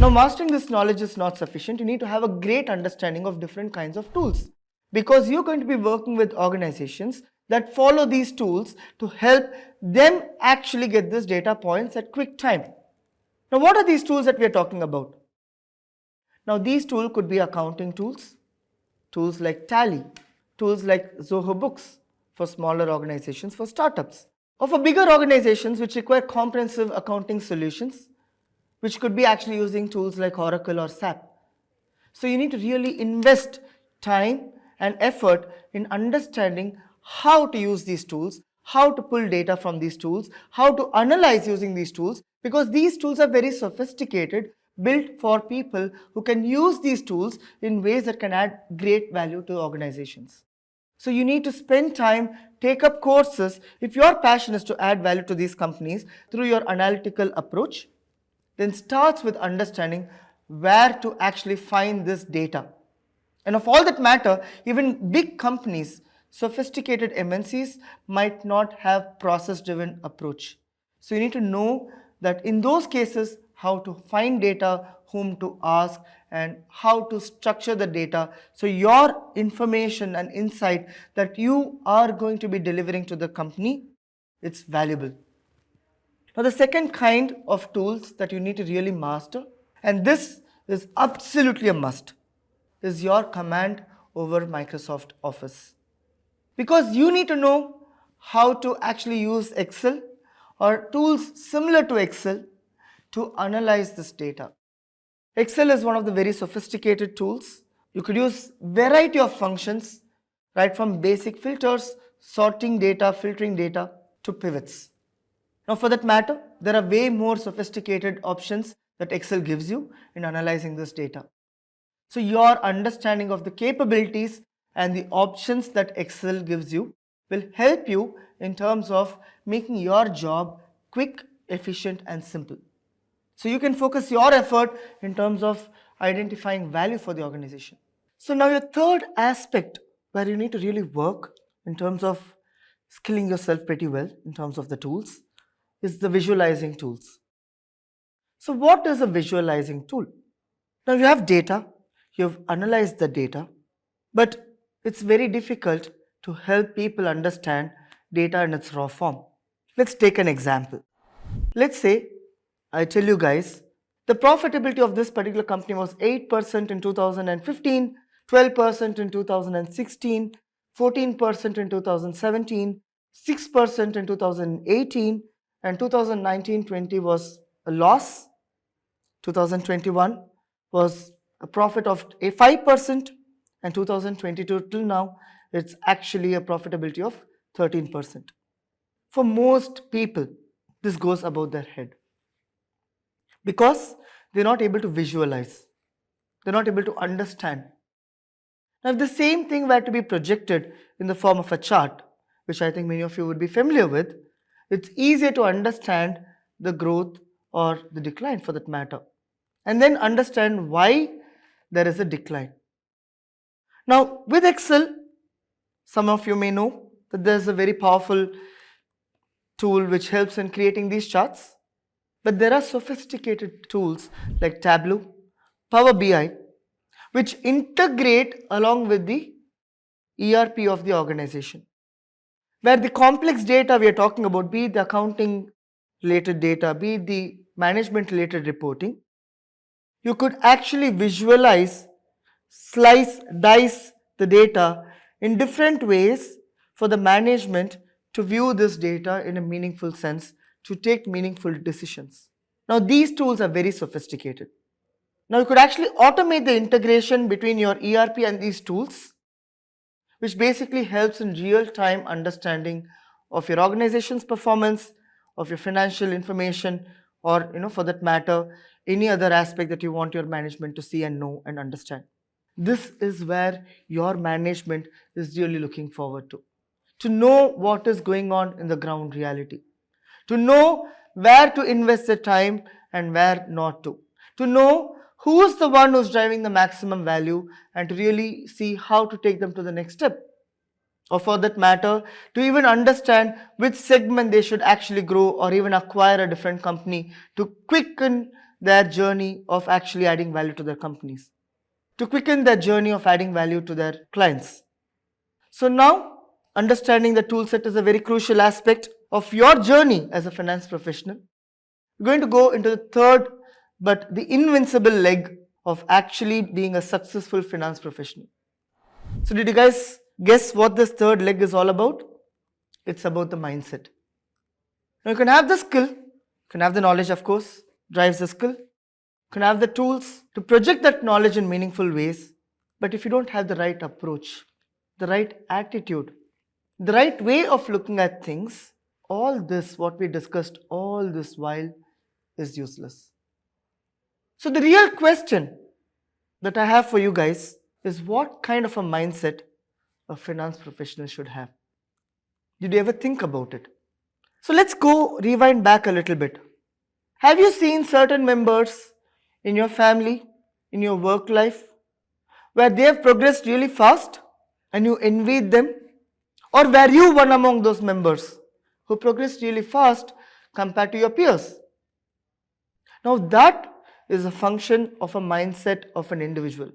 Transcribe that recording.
Now, mastering this knowledge is not sufficient. You need to have a great understanding of different kinds of tools, because you're going to be working with organizations that follow these tools to help them actually get these data points at quick time. Now, what are these tools that we are talking about? Now, these tools could be accounting tools, tools like Tally, tools like Zoho Books for smaller organizations, for startups, or for bigger organizations which require comprehensive accounting solutions, which could be actually using tools like Oracle or SAP. So you need to really invest time and effort in understanding how to use these tools, how to pull data from these tools, how to analyze using these tools, because these tools are very sophisticated, built for people who can use these tools in ways that can add great value to organizations. So you need to spend time, take up courses. If your passion is to add value to these companies through your analytical approach, then starts with understanding where to actually find this data. And of all that matter, even big companies, sophisticated MNCs might not have process-driven approach. So you need to know that in those cases, how to find data, whom to ask, and how to structure the data so your information and insight that you are going to be delivering to the company, it's valuable. Now, the second kind of tools that you need to really master, and this is absolutely a must, is your command over Microsoft Office. Because you need to know how to actually use Excel or tools similar to Excel to analyze this data. Excel is one of the very sophisticated tools. You could use variety of functions, right from basic filters, sorting data, filtering data, to pivots. Now, for that matter, there are way more sophisticated options that Excel gives you in analyzing this data. So your understanding of the capabilities and the options that Excel gives you will help you in terms of making your job quick, efficient, and simple. So you can focus your effort in terms of identifying value for the organization. So now your third aspect where you need to really work in terms of skilling yourself pretty well in terms of the tools is the visualizing tools. So what is a visualizing tool? Now you have data, you've analyzed the data, but it's very difficult to help people understand data in its raw form. Let's take an example. Let's say I tell you guys the profitability of this particular company was 8% in 2015, 12% in 2016, 14% in 2017, 6% in 2018, and 2019-20 was a loss. 2021 was a profit of 5%, and 2022 till now it's actually a profitability of 13%. For most people, this goes above their head because they're not able to visualize, they're not able to understand. Now, if the same thing were to be projected in the form of a chart, which I think many of you would be familiar with, it's easier to understand the growth or the decline for that matter, and then understand why there is a decline. Now, with Excel, some of you may know that there's a very powerful tool which helps in creating these charts. But there are sophisticated tools like Tableau, Power BI, which integrate along with the ERP of the organization, where the complex data we are talking about, be it the accounting related data, be it the management related reporting, you could actually visualize, slice, dice the data in different ways for the management to view this data in a meaningful sense, to take meaningful decisions. Now, these tools are very sophisticated. Now, you could actually automate the integration between your ERP and these tools, which basically helps in real-time understanding of your organization's performance, of your financial information, or for that matter, any other aspect that you want your management to see and know and understand. This is where your management is really looking forward to know what is going on in the ground reality, to know where to invest the time and where not to know who is the one who's driving the maximum value, and to really see how to take them to the next step. Or for that matter, to even understand which segment they should actually grow or even acquire a different company to quicken their journey of actually adding value to their companies, to quicken their journey of adding value to their clients. So now, understanding the tool set is a very crucial aspect of your journey as a finance professional. We're going to go into the third but the invincible leg of actually being a successful finance professional. So did you guys guess what this third leg is all about? It's about the mindset. Now you can have the skill, you can have the knowledge, of course, drives the skill. You can have the tools to project that knowledge in meaningful ways. But if you don't have the right approach, the right attitude, the right way of looking at things, all this, what we discussed all this while, is useless. So the real question that I have for you guys is, what kind of a mindset a finance professional should have? Did you ever think about it? So let's go rewind back a little bit. Have you seen certain members in your family, in your work life, where they have progressed really fast and you envied them? Or were you one among those members who progressed really fast compared to your peers? Now that is a function of a mindset of an individual.